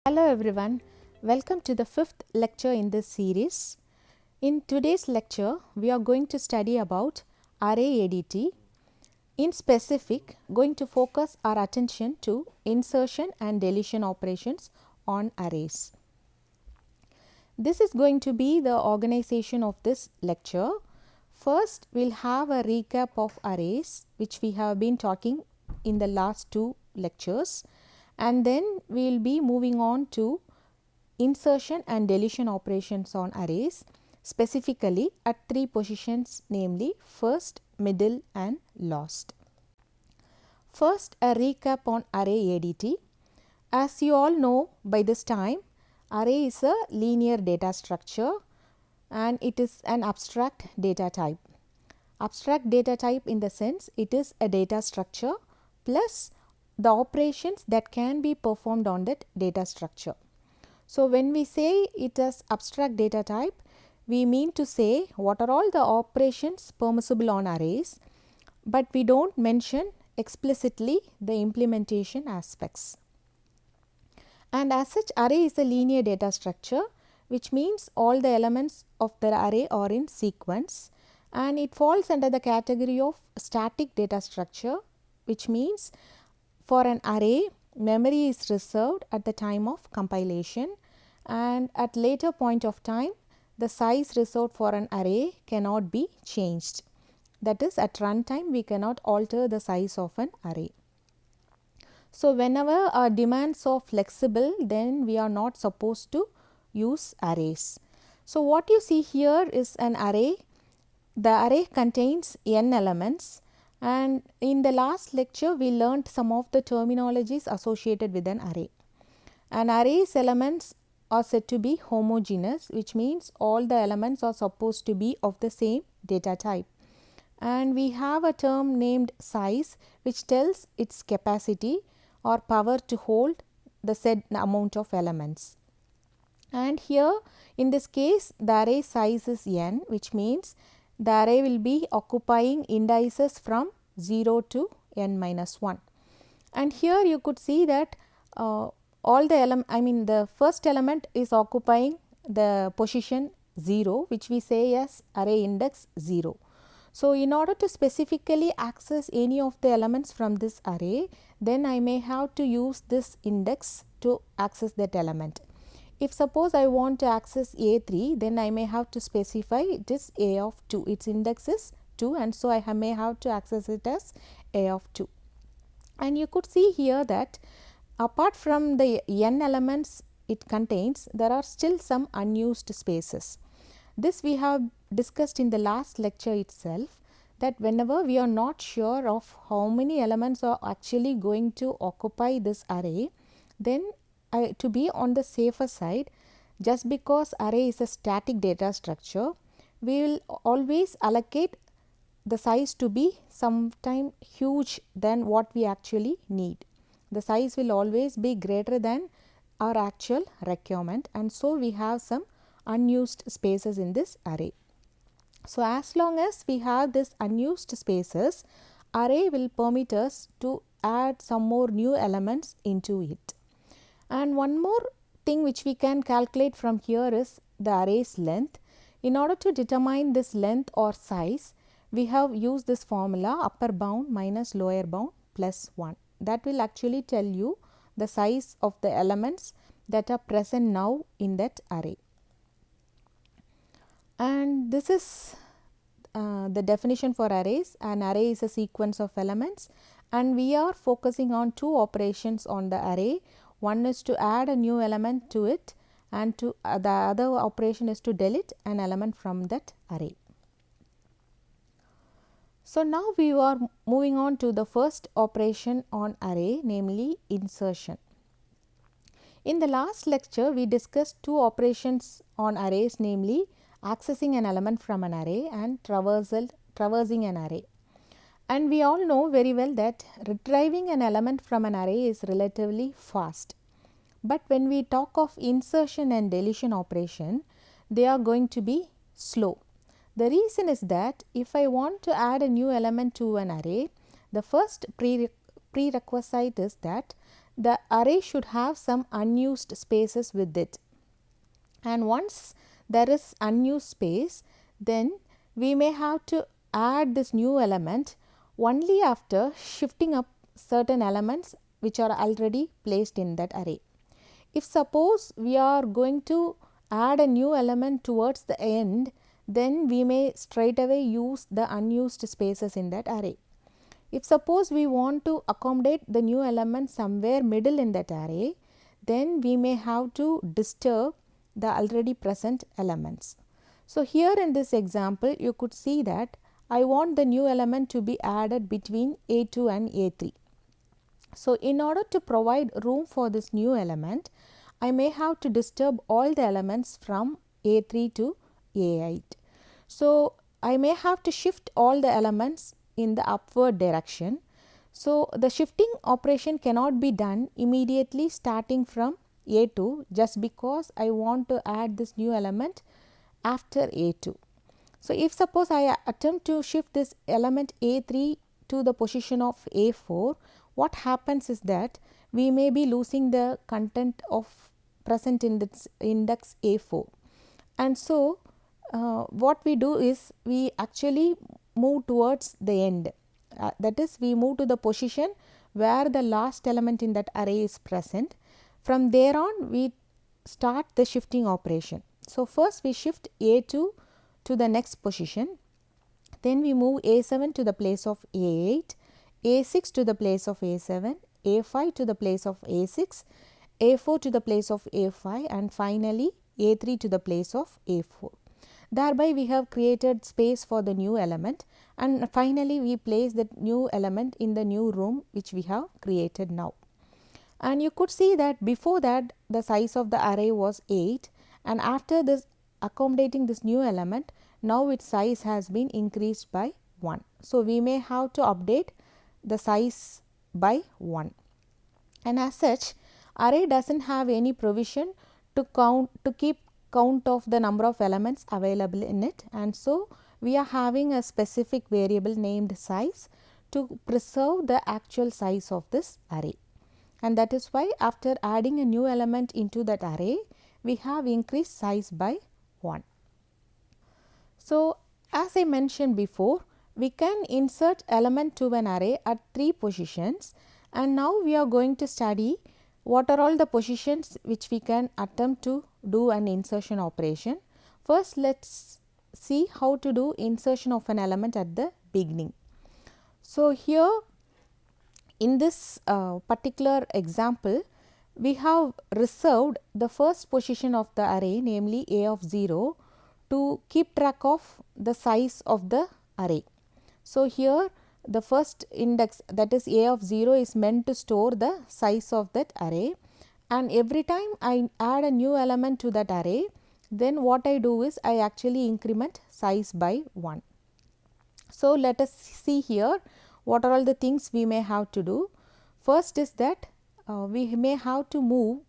Hello everyone, welcome to the fifth lecture in this series. In today's lecture, we are going to study about array ADT. In specific, going to focus our attention to insertion and deletion operations on arrays. This is going to be the organization of this lecture. First, we'll have a recap of arrays which we have been talking in the last two lectures, and then we will be moving on to insertion and deletion operations on arrays, specifically at three positions, namely first, middle and last. First, a recap on array ADT. As you all know by this time, array is a linear data structure and it is an abstract data type. Abstract data type in the sense it is a data structure plus the operations that can be performed on that data structure. So, when we say it is abstract data type, we mean to say what are all the operations permissible on arrays, but we do not mention explicitly the implementation aspects. And as such, array is a linear data structure, which means all the elements of the array are in sequence, and it falls under the category of static data structure, which means for an array, memory is reserved at the time of compilation, and at later point of time, the size reserved for an array cannot be changed. That is, at runtime, we cannot alter the size of an array. So, whenever our demands are flexible, then we are not supposed to use arrays. So, what you see here is an array. The array contains n elements. And in the last lecture, we learnt some of the terminologies associated with an array. An array's elements are said to be homogeneous, which means all the elements are supposed to be of the same data type. And we have a term named size, which tells its capacity or power to hold the said amount of elements. And here in this case, the array size is n, which means the array will be occupying indices from 0 to n minus 1. And here you could see that all the the first element is occupying the position 0, which we say as array index 0. So, in order to specifically access any of the elements from this array, then I may have to use this index to access that element. If suppose I want to access A3, then I may have to specify it is A of 2, its index is 2, and so I may have to access it as A of 2. And you could see here that apart from the n elements it contains, there are still some unused spaces. This we have discussed in the last lecture itself, that whenever we are not sure of how many elements are actually going to occupy this array, then to be on the safer side, just because array is a static data structure, we will always allocate the size to be sometime huge than what we actually need. The size will always be greater than our actual requirement, and so we have some unused spaces in this array. So, as long as we have this unused spaces, array will permit us to add some more new elements into it. And one more thing which we can calculate from here is the array's length. In order to determine this length or size, we have used this formula upper bound minus lower bound plus 1. That will actually tell you the size of the elements that are present now in that array. And this is the definition for arrays. An array is a sequence of elements, and we are focusing on two operations on the array. One is to add a new element to it, and the other operation is to delete an element from that array. So, now we are moving on to the first operation on array, namely insertion. In the last lecture, we discussed two operations on arrays, namely accessing an element from an array and traversing an array. And we all know very well that retrieving an element from an array is relatively fast. But when we talk of insertion and deletion operation, they are going to be slow. The reason is that if I want to add a new element to an array, the first prerequisite is that the array should have some unused spaces with it. And once there is unused space, then we may have to add this new element only after shifting up certain elements which are already placed in that array. If suppose we are going to add a new element towards the end, then we may straight away use the unused spaces in that array. If suppose we want to accommodate the new element somewhere middle in that array, then we may have to disturb the already present elements. So here in this example, you could see that I want the new element to be added between A2 and A3. So in order to provide room for this new element, I may have to disturb all the elements from A3 to A8. So I may have to shift all the elements in the upward direction. So the shifting operation cannot be done immediately starting from A2, just because I want to add this new element after A2. So if suppose I attempt to shift this element A3 to the position of A4, what happens is that we may be losing the content of present in this index A4. And so what we do is we actually move towards the end, that is, we move to the position where the last element in that array is present. From there on, we start the shifting operation. So first we shift A2 to the next position, then we move A7 to the place of A8, A6 to the place of A7, A5 to the place of A6, A4 to the place of A5, and finally A3 to the place of A4. Thereby we have created space for the new element, and finally we place the new element in the new room which we have created now. And you could see that before that the size of the array was 8, and after this accommodating this new element, now its size has been increased by 1. So we may have to update the size by 1. And as such, array doesn't have any provision to keep count of the number of elements available in it, and so we are having a specific variable named size to preserve the actual size of this array. And that is why after adding a new element into that array, we have increased size by 1. So as I mentioned before, we can insert element to an array at 3 positions, and now we are going to study what are all the positions which we can attempt to do an insertion operation. First, let's see how to do insertion of an element at the beginning. So here in this particular example, we have reserved the first position of the array, namely A of 0, to keep track of the size of the array. So here the first index, that is A of 0, is meant to store the size of that array, and every time I add a new element to that array, then what I do is I actually increment size by 1. So let us see here what are all the things we may have to do. First is that we may have to move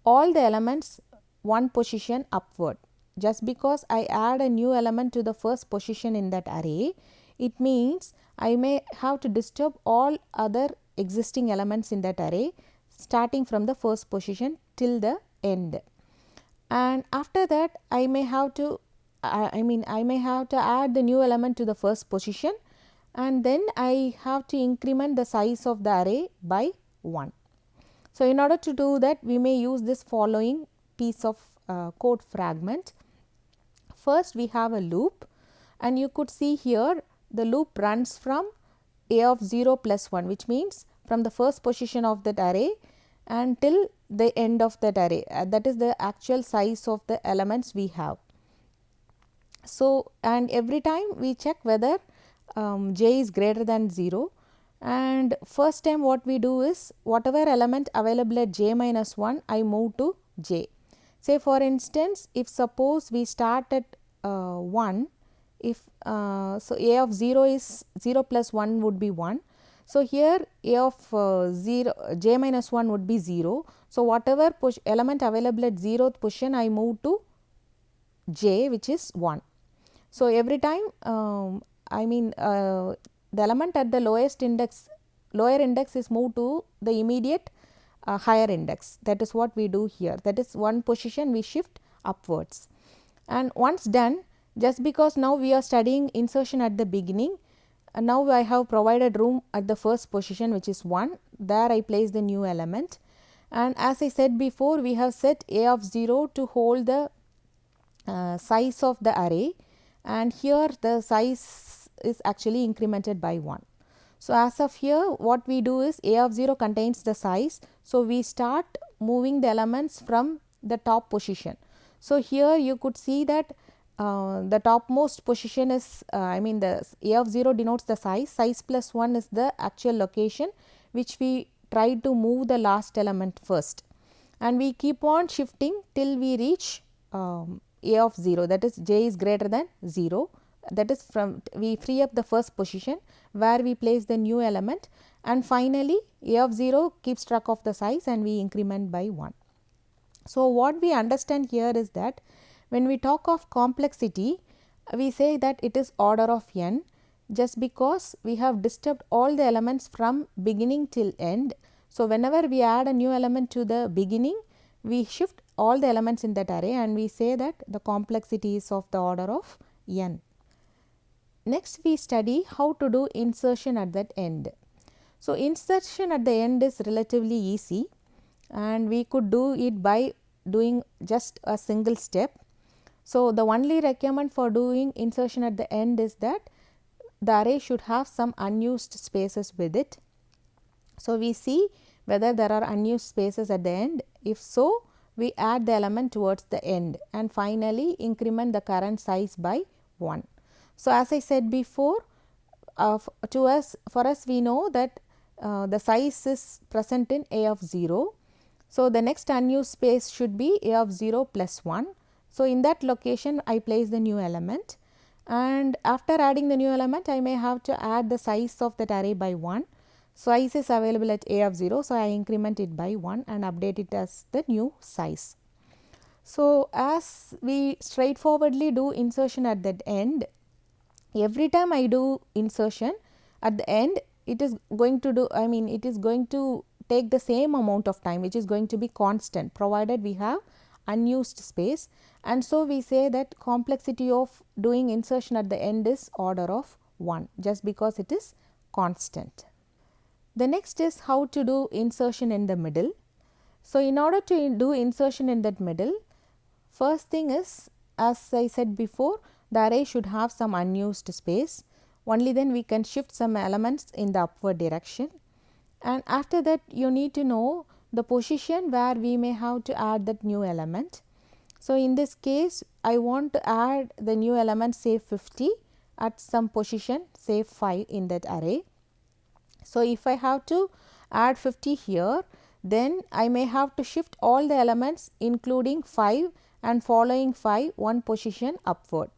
all the elements one position upward. Just because I add a new element to the first position in that array, it means I may have to disturb all other existing elements in that array starting from the first position till the end. And after that I may have to I may have to add the new element to the first position, and then I have to increment the size of the array by 1. So in order to do that, we may use this following piece of code fragment. First we have a loop, and you could see here the loop runs from A of 0 plus 1, which means from the first position of that array until the end of that array. That is the actual size of the elements we have. So and every time we check whether j is greater than 0, and first time what we do is whatever element available at j minus 1, I move to j. Say for instance, if suppose we start at 1, if so A of 0 is 0 plus 1 would be 1. So here A of 0 j minus 1 would be 0. So whatever element available at 0th position, I move to j, which is 1. So every time the element at the lower index is moved to the immediate a higher index. That is what we do here. That is one position we shift upwards. And once done, just because now we are studying insertion at the beginning, now I have provided room at the first position, which is 1. There I place the new element, and as I said before, we have set a of 0 to hold the size of the array, and here the size is actually incremented by 1. So, as of here, what we do is a of 0 contains the size. So, we start moving the elements from the top position. So, here you could see that the topmost position is the a of 0 denotes the size plus 1 is the actual location which we try to move the last element first, and we keep on shifting till we reach a of 0, that is j is greater than 0. That is from we free up the first position where we place the new element, and finally a of 0 keeps track of the size and we increment by 1. So, what we understand here is that when we talk of complexity, we say that it is order of n, just because we have disturbed all the elements from beginning till end. So, whenever we add a new element to the beginning, we shift all the elements in that array and we say that the complexity is of the order of n. Next, we study how to do insertion at that end. So, insertion at the end is relatively easy, and we could do it by doing just a single step. So, the only requirement for doing insertion at the end is that the array should have some unused spaces with it. So, we see whether there are unused spaces at the end. If so, we add the element towards the end and finally increment the current size by 1. So, as I said before, for us we know that the size is present in a of 0. So, the next unused space should be a of 0 plus 1. So, in that location I place the new element, and after adding the new element I may have to add the size of that array by 1. Size is available at a of 0. So, I increment it by 1 and update it as the new size. So, as we straightforwardly do insertion at that end, every time I do insertion at the end, it is going to do it is going to take the same amount of time, which is going to be constant provided we have unused space, and so we say that complexity of doing insertion at the end is order of 1, just because it is constant. The next is how to do insertion in the middle. So, in order to do insertion in that middle, first thing is, as I said before, the array should have some unused space. Only then we can shift some elements in the upward direction, and after that you need to know the position where we may have to add that new element. So, in this case I want to add the new element say 50 at some position say 5 in that array. So, if I have to add 50 here, then I may have to shift all the elements including 5 and following 5 one position upward.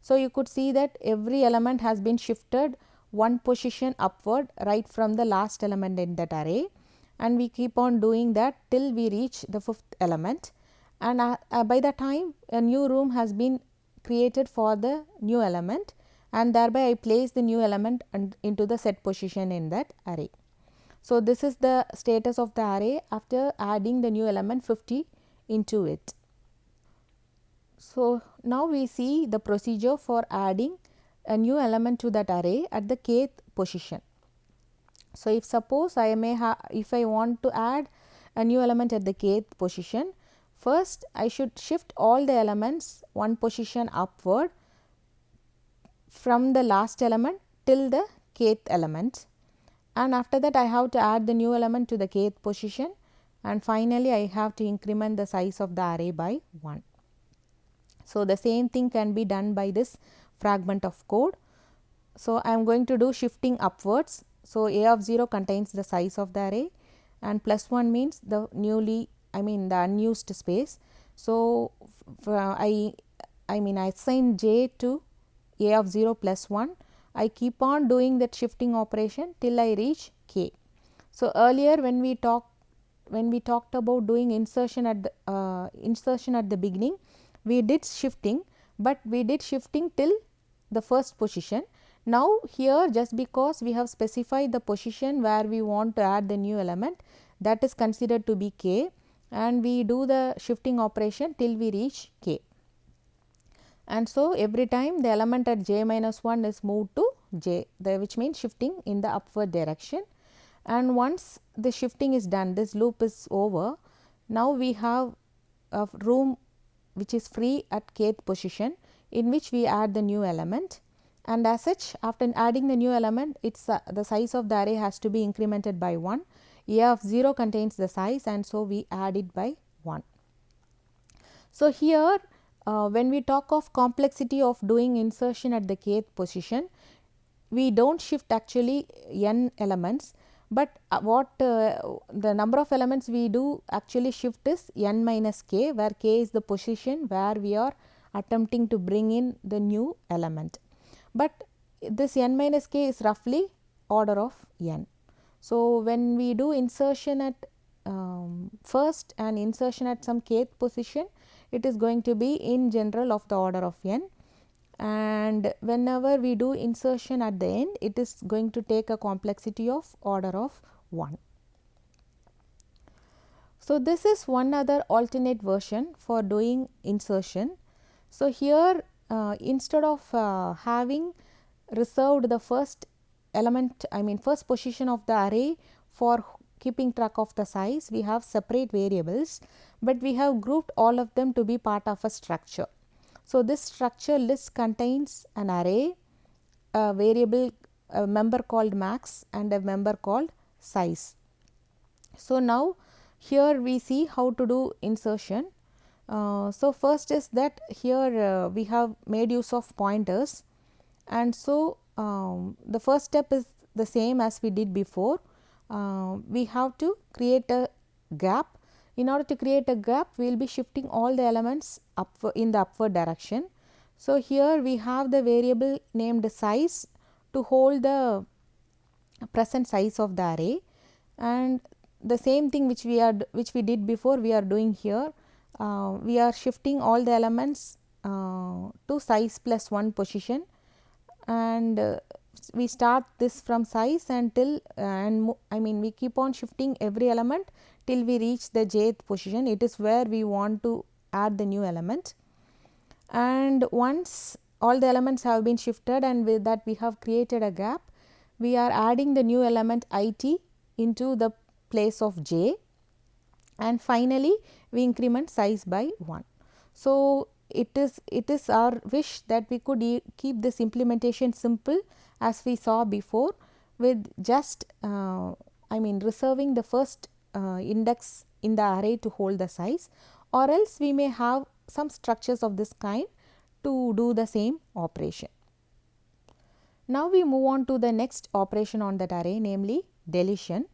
So, you could see that every element has been shifted one position upward right from the last element in that array, and we keep on doing that till we reach the 5th element, and by the time a new room has been created for the new element, and thereby I place the new element into the set position in that array. So, this is the status of the array after adding the new element 50 into it. So, now we see the procedure for adding a new element to that array at the kth position. So, if suppose if I want to add a new element at the kth position, first I should shift all the elements one position upward from the last element till the kth element, and after that I have to add the new element to the kth position, and finally I have to increment the size of the array by 1. So, the same thing can be done by this fragment of code. So, I am going to do shifting upwards. So, a of 0 contains the size of the array, and plus 1 means the the unused space. So, I assign j to a of 0 plus 1. I keep on doing that shifting operation till I reach k. So, earlier when we talked about doing insertion at the beginning, we did shifting, but we did shifting till the first position. Now, here just because we have specified the position where we want to add the new element, that is considered to be k, and we do the shifting operation till we reach k. And so, every time the element at j minus 1 is moved to j, which means shifting in the upward direction. And once the shifting is done, this loop is over. Now, we have a room which is free at kth position, in which we add the new element, and as such, after adding the new element, the size of the array has to be incremented by 1. A of 0 contains the size, and so we add it by 1. So, here when we talk of complexity of doing insertion at the kth position, we do not shift actually n elements, but the number of elements we do actually shift is n minus k, where k is the position where we are attempting to bring in the new element. But this n minus k is roughly order of n. So, when we do insertion at first and insertion at some kth position, it is going to be in general of the order of n, and whenever we do insertion at the end, it is going to take a complexity of order of 1. So, this is one other alternate version for doing insertion. So, here instead of having reserved the first element, first position of the array for keeping track of the size, we have separate variables, but we have grouped all of them to be part of a structure. So, this structure list contains an array, a variable, a member called max and a member called size. So, now here we see how to do insertion. So, first is that here we have made use of pointers, and so the first step is the same as we did before. We have to create a gap. In order to create a gap, we will be shifting all the elements in the upward direction. So, here we have the variable named size to hold the present size of the array, and the same thing which we did before we are doing here. We are shifting all the elements to size plus 1 position, and we start this from size until we keep on shifting every element till we reach the jth position. It is where we want to add the new element, and once all the elements have been shifted and with that we have created a gap, we are adding the new element it into the place of j, and finally we increment size by 1. So, it is our wish that we could keep this implementation simple as we saw before, with just reserving the first index in the array to hold the size, or else we may have some structures of this kind to do the same operation. Now, we move on to the next operation on that array, namely deletion.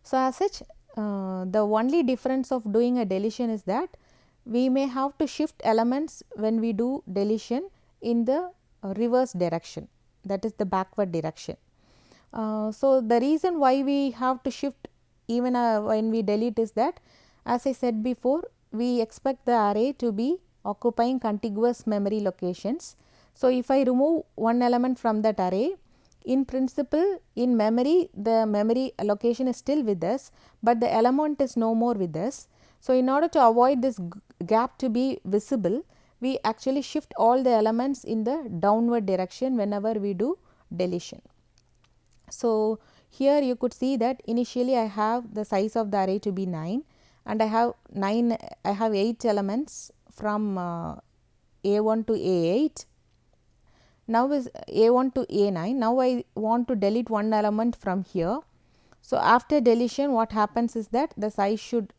So, as such, the only difference of doing a deletion is that we may have to shift elements when we do deletion in the reverse direction, that is the backward direction. So, the reason why we have to shift even when we delete is that, as I said before, we expect the array to be occupying contiguous memory locations. So, if I remove one element from that array, in principle in memory the memory location is still with us, but the element is no more with us. So, in order to avoid this gap to be visible, we actually shift all the elements in the downward direction whenever we do deletion. So, here you could see that initially I have the size of the array to be 9, and I have 8 elements from A1 to A8. Now is A1 to A9. Now, I want to delete one element from here. So, after deletion what happens is that the size should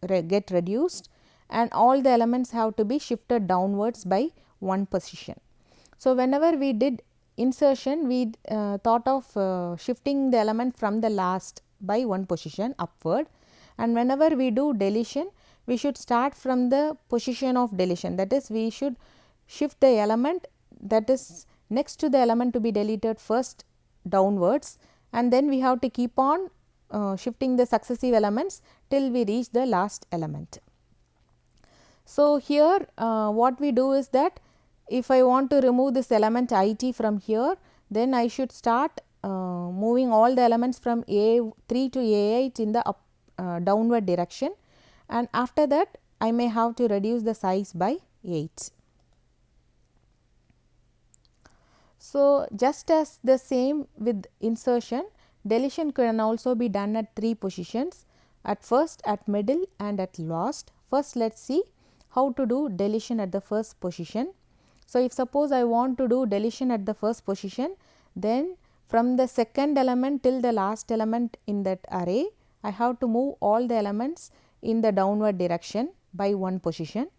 get reduced and all the elements have to be shifted downwards by 1 position. So, whenever we did insertion, we thought of shifting the element from the last by 1 position upward, and whenever we do deletion, we should start from the position of deletion, that is we should shift the element that is next to the element to be deleted first downwards, and then we have to keep on shifting the successive elements till we reach the last element. So, here what we do is that if I want to remove this element it from here, then I should start moving all the elements from A3 to A8 in the downward direction, and after that I may have to reduce the size by 8. So, just as the same with insertion, deletion can also be done at 3 positions, at first, at middle and at last. First, let us see how to do deletion at the first position. So, if suppose I want to do deletion at the first position, then from the second element till the last element in that array, I have to move all the elements in the downward direction by 1 position.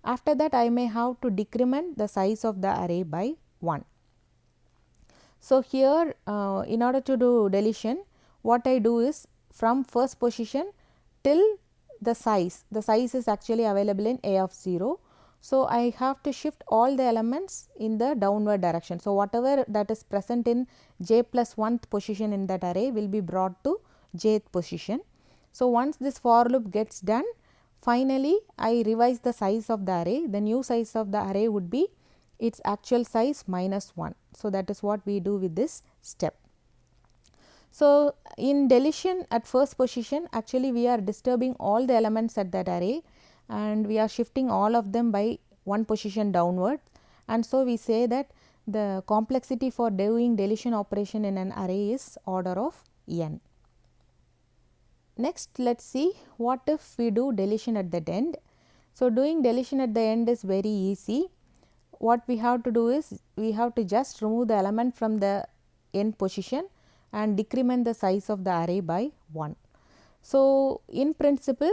After that, I may have to decrement the size of the array by 1. So, here in order to do deletion, what I do is from first position till the size is actually available in A of 0. So, I have to shift all the elements in the downward direction. So, whatever that is present in j plus 1th position in that array will be brought to jth position. So, once this for loop gets done, finally I revise the size of the array. The new size of the array would be its actual size minus 1. So, that is what we do with this step. So, in deletion at first position, actually we are disturbing all the elements at that array and we are shifting all of them by 1 position downward, and so we say that the complexity for doing deletion operation in an array is order of n. Next, let us see what if we do deletion at the end. So, doing deletion at the end is very easy. What we have to do is we have to just remove the element from the end position and decrement the size of the array by 1. So, in principle,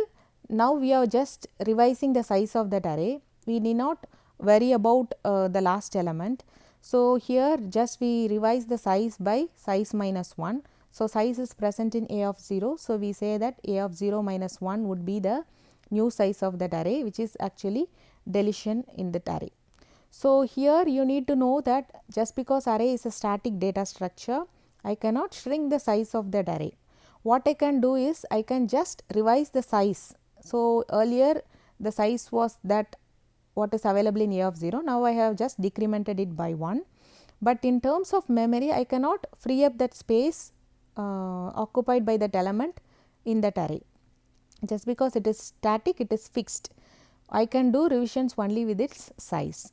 now we are just revising the size of that array. We need not worry about the last element. So, here just we revise the size by size minus 1. So, size is present in A of 0. So, we say that A of 0 minus 1 would be the new size of that array, which is actually deletion in that array. So, here you need to know that just because array is a static data structure, I cannot shrink the size of that array. What I can do is I can just revise the size. So, earlier the size was that what is available in A of 0, now I have just decremented it by 1, but in terms of memory I cannot free up that space occupied by that element in that array. Just because it is static, it is fixed. I can do revisions only with its size.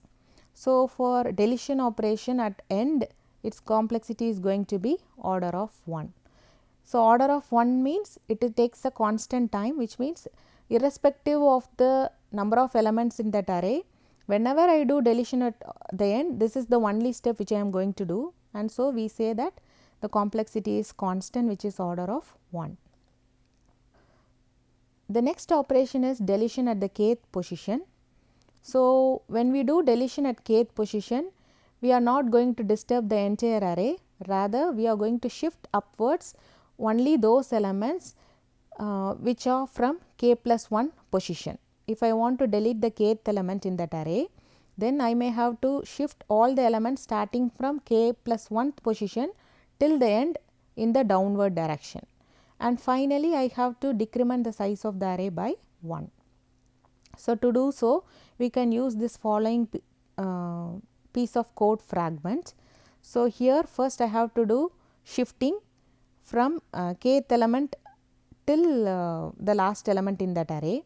So, for deletion operation at end, its complexity is going to be order of 1. So, order of 1 means it takes a constant time, which means irrespective of the number of elements in that array, whenever I do deletion at the end, this is the only step which I am going to do, and so we say that the complexity is constant, which is order of 1. The next operation is deletion at the kth position. So, when we do deletion at kth position, we are not going to disturb the entire array, rather we are going to shift upwards only those elements which are from k plus 1 position. If I want to delete the kth element in that array, then I may have to shift all the elements starting from k plus 1th position till the end in the downward direction, and finally I have to decrement the size of the array by 1. So, to do so, we can use this following piece of code fragment. So, here first I have to do shifting from kth element till the last element in that array.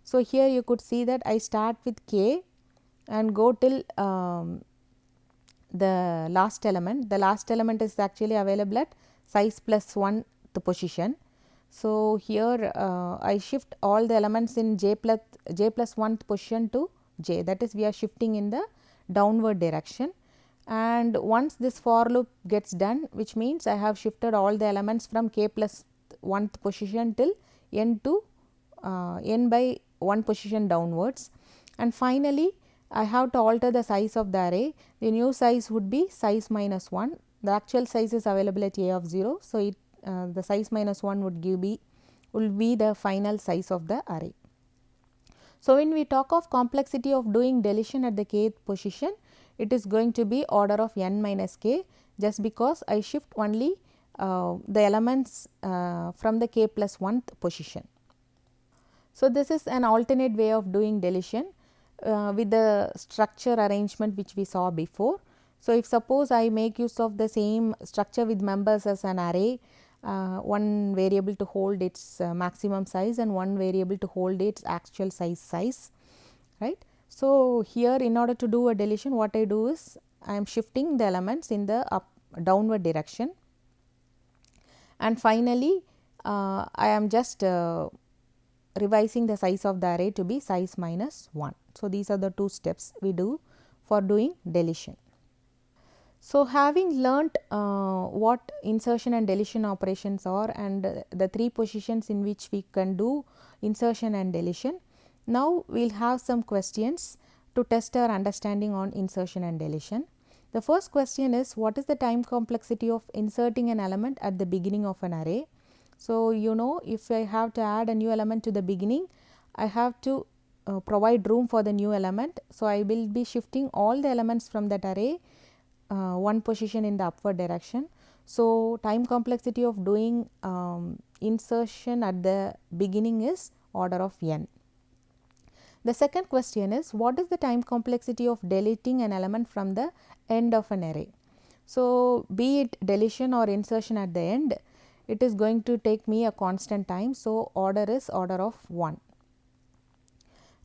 So, here you could see that I start with k and go till the last element. The last element is actually available at size plus 1 the position. So, here I shift all the elements in j plus 1th position to j, that is we are shifting in the downward direction, and once this for loop gets done, which means I have shifted all the elements from k plus 1th position till n to n by 1 position downwards, and finally I have to alter the size of the array. The new size would be size minus 1. The actual size is available at A of 0. So, it the size minus 1 would be the final size of the array. So, when we talk of complexity of doing deletion at the kth position, it is going to be order of n minus k, just because I shift only the elements from the k plus 1th position. So, this is an alternate way of doing deletion with the structure arrangement which we saw before. So, if suppose I make use of the same structure with members as an array, one variable to hold its maximum size and one variable to hold its actual size, right. So, here in order to do a deletion, what I do is I am shifting the elements in the downward direction, and finally I am just revising the size of the array to be size minus 1. So, these are the two steps we do for doing deletion. So, having learnt what insertion and deletion operations are and the three positions in which we can do insertion and deletion, now we will have some questions to test our understanding on insertion and deletion. The first question is, what is the time complexity of inserting an element at the beginning of an array? So, if I have to add a new element to the beginning, I have to provide room for the new element. So, I will be shifting all the elements from that array one position in the upward direction. So, time complexity of doing insertion at the beginning is order of n. The second question is, what is the time complexity of deleting an element from the end of an array? So, be it deletion or insertion at the end, it is going to take me a constant time. So, order is order of 1.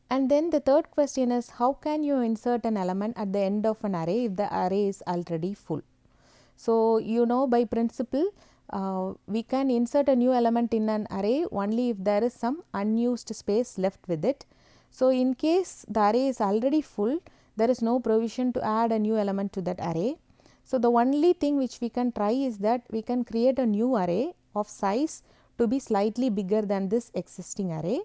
And then the third question is, how can you insert an element at the end of an array if the array is already full? So, by principle we can insert a new element in an array only if there is some unused space left with it. So, in case the array is already full, there is no provision to add a new element to that array. So, the only thing which we can try is that we can create a new array of size to be slightly bigger than this existing array,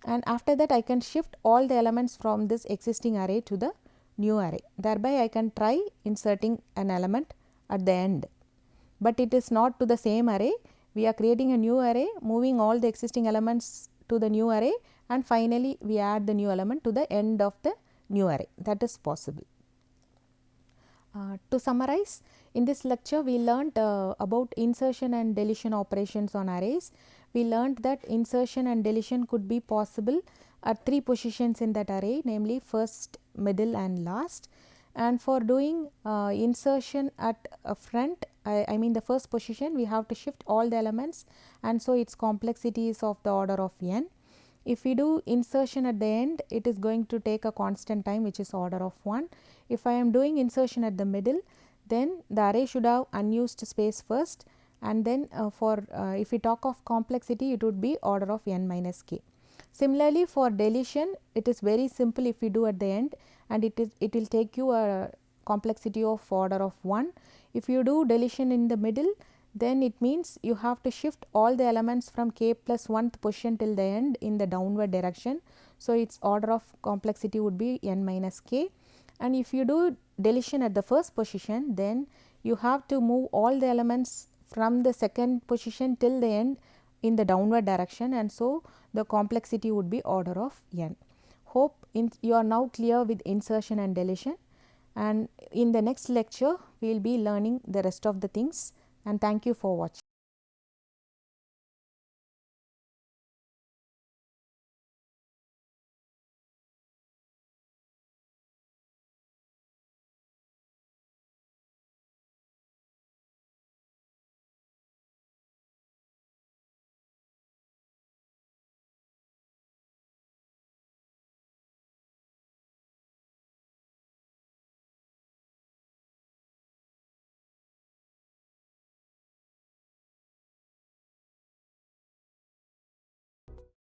and after that I can shift all the elements from this existing array to the new array. Thereby I can try inserting an element at the end, but it is not to the same array. We are creating a new array, moving all the existing elements to the new array, and finally we add the new element to the end of the new array. That is possible. To summarize, in this lecture we learnt about insertion and deletion operations on arrays. We learnt that insertion and deletion could be possible at three positions in that array, namely first, middle and last. And for doing insertion at a front, I mean the first position, we have to shift all the elements, and so its complexity is of the order of n. If we do insertion at the end, it is going to take a constant time which is order of 1. If I am doing insertion at the middle, then the array should have unused space first, and then if we talk of complexity, it would be order of n minus k. Similarly, for deletion, it is very simple if we do at the end, and it will take you a complexity of order of 1. If you do deletion in the middle, then it means you have to shift all the elements from k plus 1th position till the end in the downward direction. So, its order of complexity would be n minus k. And if you do deletion at the first position, then you have to move all the elements from the second position till the end in the downward direction, and so the complexity would be order of n. Hope you are now clear with insertion and deletion, and in the next lecture we will be learning the rest of the things, and thank you for watching.